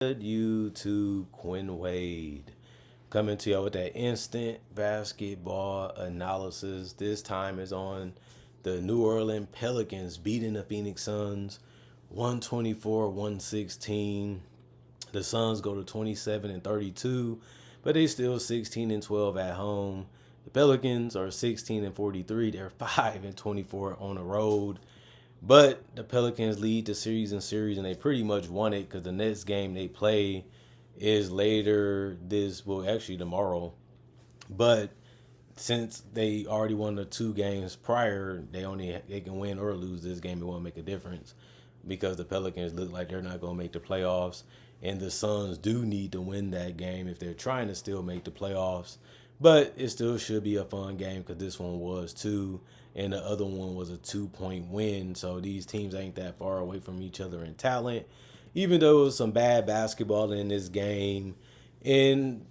You to Quinn Wade coming to you with that instant basketball analysis. This time is on the New Orleans Pelicans beating the Phoenix Suns 124-116. The Suns go to 27-32, but they still 16-12 at home. The Pelicans are 16-43. They're 5-24 on the road. But the Pelicans lead the series, and they pretty much won it because the next game they play is later actually tomorrow. But since they already won the two games prior, they can win or lose this game. It won't make a difference because the Pelicans look like they're not going to make the playoffs, and the Suns do need to win that game if they're trying to still make the playoffs. But it still should be a fun game because this one was two, and the other one was a 2-point win. So these teams ain't that far away from each other in talent, even though it was some bad basketball in this game. And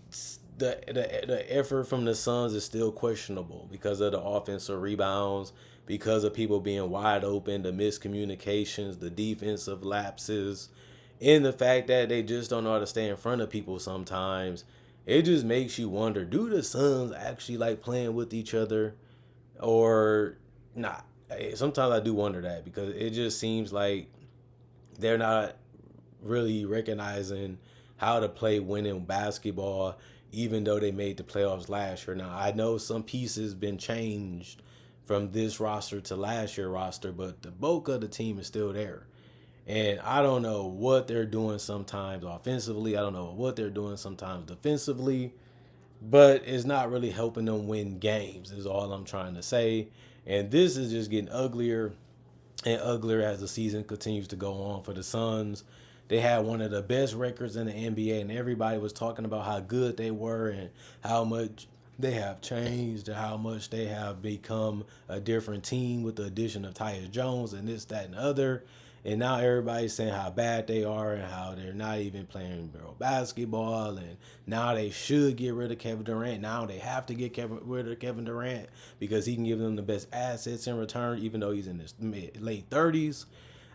the effort from the Suns is still questionable because of the offensive rebounds, because of people being wide open, the miscommunications, the defensive lapses, and the fact that they just don't know how to stay in front of people sometimes. It just makes you wonder, do the Suns actually like playing with each other or not? Sometimes I do wonder that because it just seems like they're not really recognizing how to play winning basketball, even though they made the playoffs last year. Now, I know some pieces been changed from this roster to last year roster, but the bulk of the team is still there. And I don't know what they're doing sometimes offensively. I don't know what they're doing sometimes defensively, but it's not really helping them win games, is all I'm trying to say. And this is just getting uglier and uglier as the season continues to go on for the Suns. They had one of the best records in the NBA, and everybody was talking about how good they were and how much they have changed and how much they have become a different team with the addition of Tyus Jones and this, that, and the other. And now everybody's saying how bad they are and how they're not even playing real basketball. And now they should get rid of Kevin Durant. Now they have to get rid of Kevin Durant because he can give them the best assets in return, even though he's in his late 30s.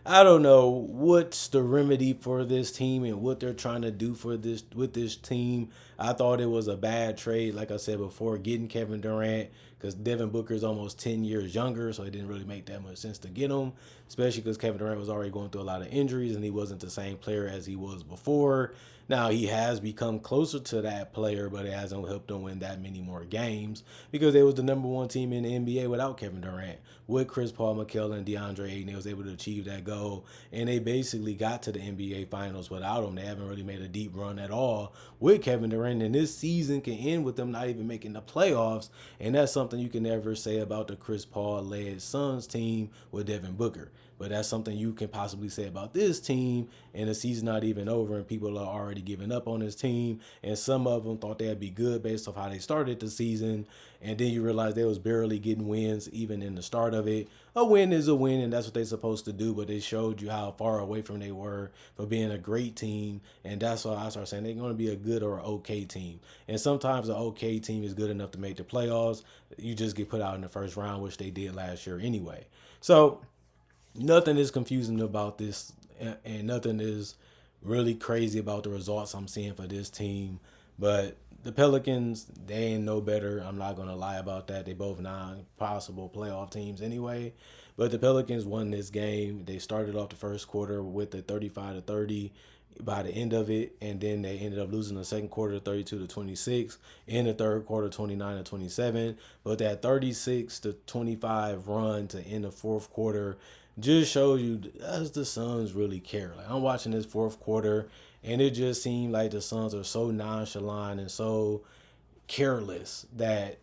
I don't know what's the remedy for this team and what they're trying to do for this with this team. I thought it was a bad trade, like I said before, getting Kevin Durant because Devin Booker is almost 10 years younger, so it didn't really make that much sense to get him, especially because Kevin Durant was already going through a lot of injuries and he wasn't the same player as he was before. Now he has become closer to that player, but it hasn't helped them win that many more games because they was the number one team in the NBA without Kevin Durant. With Chris Paul, McHale, and DeAndre Ayton, they was able to achieve that goal, and they basically got to the NBA Finals without him. They haven't really made a deep run at all with Kevin Durant, and this season can end with them not even making the playoffs, and that's something you can never say about the Chris Paul-led Suns team with Devin Booker. But that's something you can possibly say about this team, and the season's not even over, and people are already giving up on this team. And some of them thought they'd be good based off how they started the season, and then you realize they was barely getting wins even in the start of it. A win is a win, and that's what they're supposed to do. But it showed you how far away from they were for being a great team, and that's why I started saying they're going to be a good or an okay team. And sometimes an okay team is good enough to make the playoffs. You just get put out in the first round, which they did last year anyway. So nothing is confusing about this, and nothing is really crazy about the results I'm seeing for this team. But the Pelicans, they ain't no better. I'm not gonna lie about that. They both non-possible playoff teams anyway. But the Pelicans won this game. They started off the first quarter with a 35-30 by the end of it, and then they ended up losing the second quarter 32-26, in the third quarter 29-27. But that 36-25 run to end the fourth quarter just shows you, does the Suns really care? Like, I'm watching this fourth quarter, and it just seemed like the Suns are so nonchalant and so careless that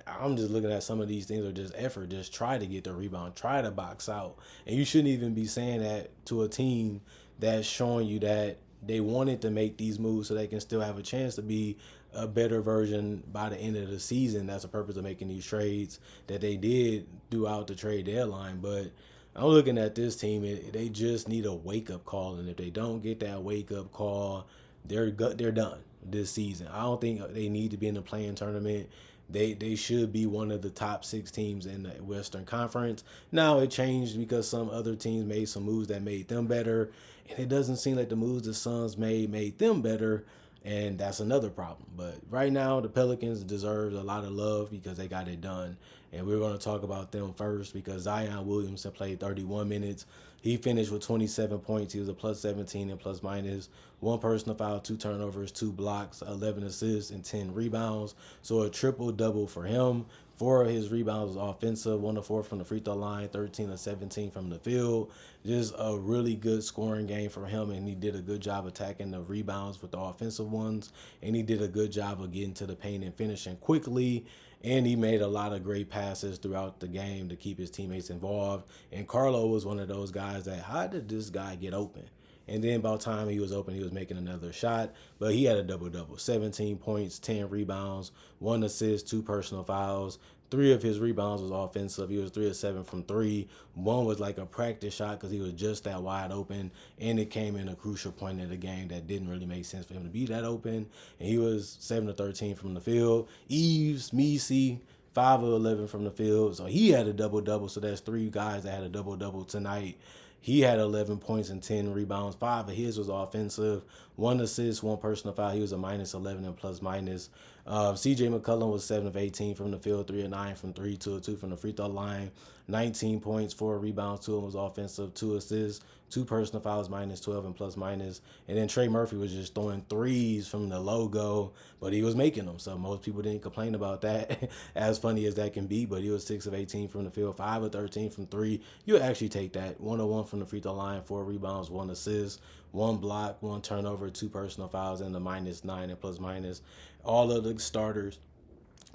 I'm just looking at some of these things are just effort. Just try to get the rebound, try to box out. And you shouldn't even be saying that to a team that's showing you that they wanted to make these moves so they can still have a chance to be a better version by the end of the season. That's the purpose of making these trades that they did throughout the trade deadline. But I'm looking at this team, they just need a wake-up call. And if they don't get that wake-up call, they're done this season. I don't think they need to be in the playing tournament. They should be one of the top six teams in the Western Conference. Now it changed because some other teams made some moves that made them better, And it doesn't seem like the moves the Suns made them better, and that's another problem. But right now, the Pelicans deserve a lot of love because they got it done. And we're going to talk about them first because Zion Williamson played 31 minutes. He finished with 27 points. He was a plus 17 and plus minus. One personal foul, two turnovers, two blocks, 11 assists, and 10 rebounds. So a triple double for him. Four of his rebounds was offensive, 1 of 4 from the free throw line, 13 of 17 from the field. Just a really good scoring game for him, and he did a good job attacking the rebounds with the offensive ones, and he did a good job of getting to the paint and finishing quickly. And he made a lot of great passes throughout the game to keep his teammates involved. And Carlo was one of those guys that, how did this guy get open? And then by the time he was open, he was making another shot. But he had a double-double, 17 points, 10 rebounds, 1 assist, 2 personal fouls. 3 of his rebounds was offensive. He was 3 of 7 from 3. 1 was like a practice shot because he was just that wide open. And it came in a crucial point in the game that didn't really make sense for him to be that open. And he was 7 of 13 from the field. Eves, Messi, 5 of 11 from the field. So he had a double-double. So that's 3 guys that had a double-double tonight. He had 11 points and 10 rebounds. 5 of his was offensive. 1 assist, 1 personal foul. He was a minus 11 and plus minus. CJ McCollum was 7 of 18 from the field, 3 of 9 from 3, 2 of 2 from the free throw line. 19 points, 4 rebounds, 2 of them was offensive, 2 assists, 2 personal fouls, minus 12 and plus minus. And then Trey Murphy was just throwing threes from the logo, but he was making them. So most people didn't complain about that, as funny as that can be. But he was 6 of 18 from the field, 5 of 13 from 3. You'll actually take that. 1 of 1 from the free throw line, 4 rebounds, 1 assist, 1 block, 1 turnover, 2 personal fouls, and the minus 9 and plus minus. All of the starters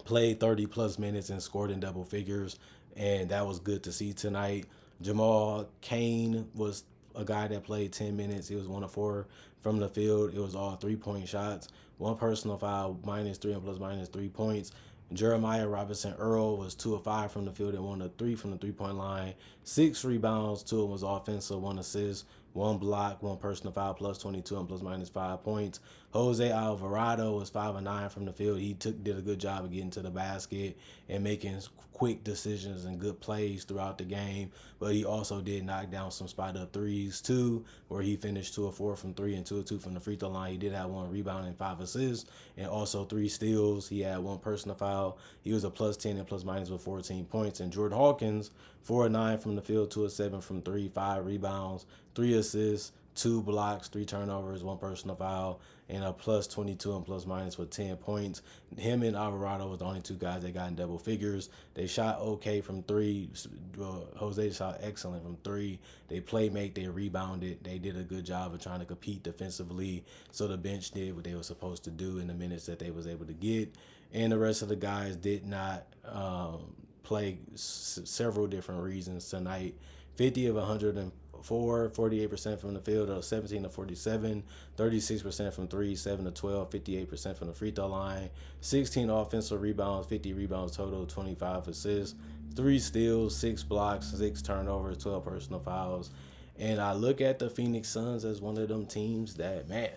played 30 plus minutes and scored in double figures, and that was good to see tonight. Jamal Cain was a guy that played 10 minutes. He was 1 of 4 from the field. It was all 3-point shots. 1 personal foul, minus 3 and plus minus 3 points. Jeremiah Robinson Earl was 2 of 5 from the field and 1 of 3 from the 3-point line. 6 rebounds, 2 of them was offensive, 1 assist, 1 block, 1 personal foul, plus 22 and plus minus 5 points. Jose Alvarado was 5 of 9 from the field. He did a good job of getting to the basket and making quick decisions and good plays throughout the game. But he also did knock down some spot up threes too, where he finished 2 of 4 from 3 and 2 of 2 from the free throw line. He did have 1 rebound and 5 assists and also 3 steals. He had 1 personal foul. He was a plus 10 and plus minus with 14 points. And Jordan Hawkins, 4 of 9 from the field, 2 of 7 from 3, 5 rebounds, 3 assists, 2 blocks, 3 turnovers, 1 personal foul, and a plus 22 and plus minus with 10 points. Him and Alvarado was the only 2 guys that got in double figures. They shot okay from 3. Jose shot excellent from 3. They playmate, they rebounded. They did a good job of trying to compete defensively. So the bench did what they were supposed to do in the minutes that they was able to get. And the rest of the guys did not play several different reasons tonight. 50 of 104, 48% from the field, 17 to 47, 36% from 3, 7 to 12, 58% from the free throw line, 16 offensive rebounds, 50 rebounds total, 25 assists, 3 steals, 6 blocks, 6 turnovers, 12 personal fouls. And I look at the Phoenix Suns as one of them teams that, man,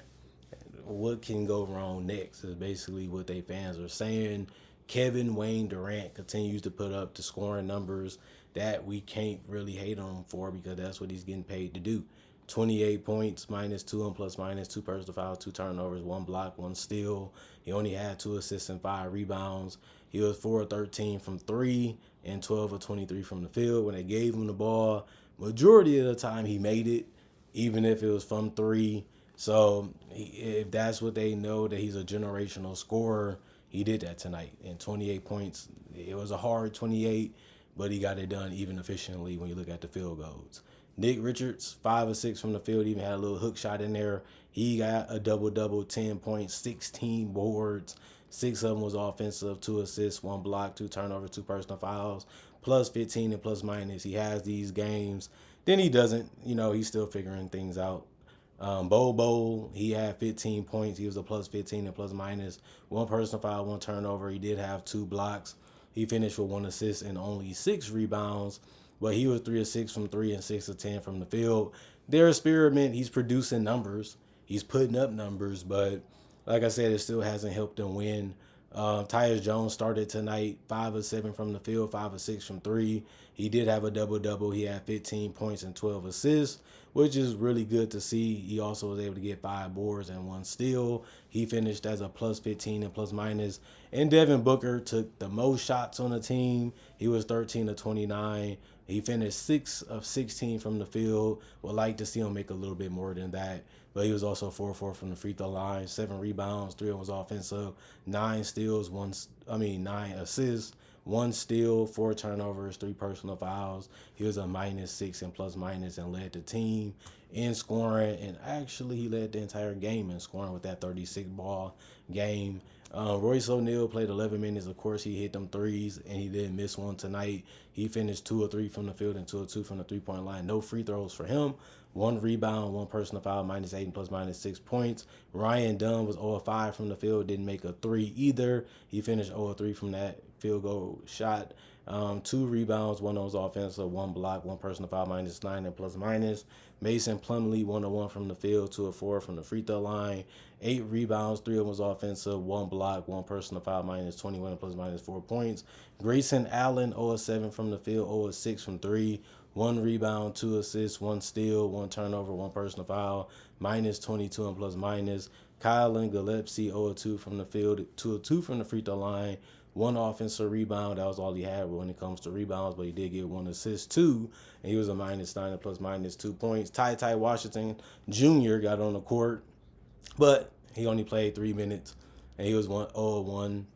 what can go wrong next is basically what they fans are saying. Kevin Wayne Durant continues to put up the scoring numbers that we can't really hate on him for because that's what he's getting paid to do. 28 points, minus 2 and plus minus, 2 personal fouls, 2 turnovers, 1 block, 1 steal. He only had 2 assists and 5 rebounds. He was 4 of 13 from 3 and 12 of 23 from the field. When they gave him the ball, majority of the time he made it, even if it was from 3. So if that's what they know, that he's a generational scorer, he did that tonight. And 28 points, it was a hard 28, but he got it done even efficiently when you look at the field goals. Nick Richards, 5 of 6 from the field, even had a little hook shot in there. He got a double-double, 10 points, 16 boards. 6 of them was offensive, 2 assists, 1 block, 2 turnovers, 2 personal fouls, plus 15 and plus minus. He has these games. Then he doesn't, he's still figuring things out. Bobo, he had 15 points. He was a plus 15 and plus minus. 1 personal foul, 1 turnover. He did have 2 blocks. He finished with 1 assist and only 6 rebounds. But he was 3 of 6 from 3 and 6 of 10 from the field. Their experiment, he's producing numbers. He's putting up numbers. But like I said, it still hasn't helped them win. Tyus Jones started tonight, 5 of 7 from the field, 5 of 6 from three. He did have a double-double. He had 15 points and 12 assists, which is really good to see. He also was able to get 5 boards and 1 steal. He finished as a plus 15 and plus minus. And Devin Booker took the most shots on the team. He was 13 of 29. He finished 6 of 16 from the field. Would like to see him make a little bit more than that. But he was also 4-4 from the free throw line, 7 rebounds, 3 of them was offensive, 9 steals, 9 assists, 1 steal, 4 turnovers, 3 personal fouls. He was a -6 and plus minus and led the team in scoring. And actually, he led the entire game in scoring with that 36-ball game. Royce O'Neal played 11 minutes. Of course, he hit them threes, and he didn't miss one tonight. He finished 2 of 3 from the field and 2 of 2 from the three-point line. No free throws for him. 1 rebound, 1 personal foul, -8 and plus -6 points. Ryan Dunn was 0 of 5 from the field, didn't make a 3 either. He finished 0 of 3 from that field goal shot. 2 rebounds, 1 was offensive, 1 block, 1 personal foul, -9 and plus minus. Mason Plumlee, 1 of 1 from the field, 2 of 4 from the free throw line. 8 rebounds, 3 of them was offensive, 1 block, 1 personal foul, -21 and plus -4 points. Grayson Allen, 0 of 7 from the field, 0 of 6 from 3. 1 rebound, 2 assists, 1 steal, 1 turnover, 1 personal foul, -22 and plus minus. Kylan Gillespie, 0 of 2 from the field, 2 of 2 from the free throw line. 1 offensive rebound. That was all he had when it comes to rebounds, but he did get 1 assist too, and he was a -9 and plus -2 points. Ty Washington Jr. got on the court, but he only played 3 minutes, and he was 0 of 1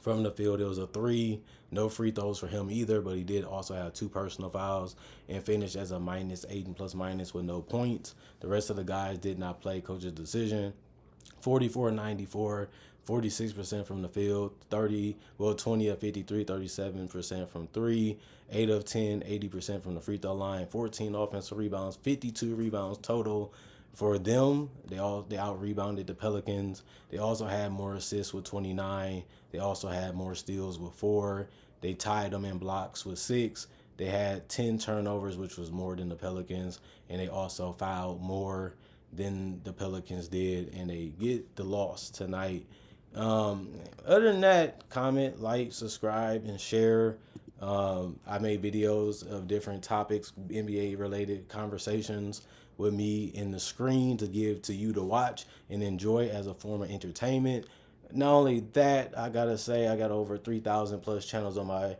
from the field. It was a 3. No free throws for him either, but he did also have 2 personal fouls and finished as a -8 and plus minus with no points. The rest of the guys did not play. Coach's decision. 44-94, 46% from the field, 20 of 53, 37% from 3, 8 of 10, 80% from the free throw line, 14 offensive rebounds, 52 rebounds total. For them, they out-rebounded the Pelicans. They also had more assists with 29. They also had more steals with 4. They tied them in blocks with 6. They had 10 turnovers, which was more than the Pelicans. And they also fouled more than the Pelicans did. And they get the loss tonight. Other than that, comment, like, subscribe, and share. I made videos of different topics, NBA-related conversations with me in the screen to give to you to watch and enjoy as a form of entertainment. Not only that, I gotta say I got over 3,000 plus channels on my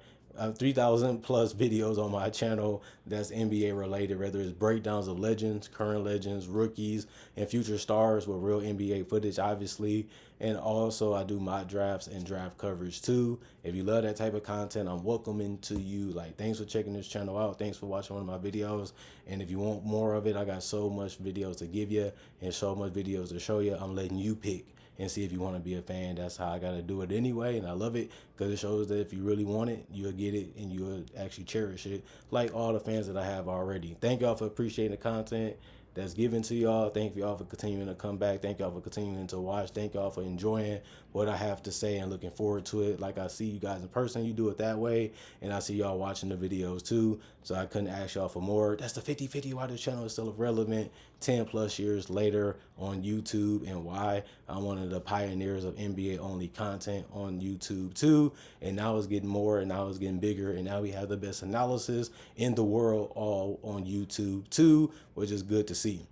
3,000 plus videos on my channel that's NBA related, whether it's breakdowns of legends, current legends, rookies, and future stars with real NBA footage, obviously. And also I do mock drafts and draft coverage too. If you love that type of content, I'm welcoming to you. Like, thanks for checking this channel out. Thanks for watching one of my videos. And if you want more of it, I got so much videos to give you and so much videos to show you. I'm letting you pick and see if you want to be a fan. That's how I got to do it anyway, and I love it because it shows that if you really want it, you'll get it and you'll actually cherish it, like all the fans that I have already. Thank y'all for appreciating the content that's given to y'all. Thank y'all for continuing to come back. Thank y'all for continuing to watch. Thank y'all for enjoying what I have to say and looking forward to it. Like I see you guys in person, you do it that way, and I see y'all watching the videos too, so I couldn't ask y'all for more. That's the 50-50 why the channel is still relevant 10 plus years later on YouTube, and why I'm one of the pioneers of NBA only content on YouTube too. And now it's getting more, and now it's getting bigger, and now we have the best analysis in the world all on YouTube too, which is good to see.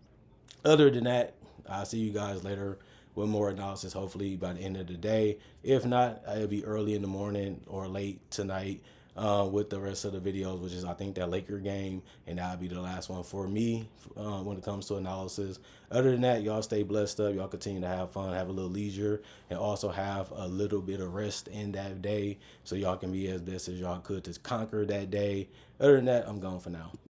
Other than that, I'll see you guys later with more analysis, hopefully by the end of the day. If not, it'll be early in the morning or late tonight with the rest of the videos, which is, I think, that Laker game, and that'll be the last one for me when it comes to analysis. Other than that, y'all stay blessed up. Y'all continue to have fun, have a little leisure, and also have a little bit of rest in that day so y'all can be as best as y'all could to conquer that day. Other than that, I'm gone for now.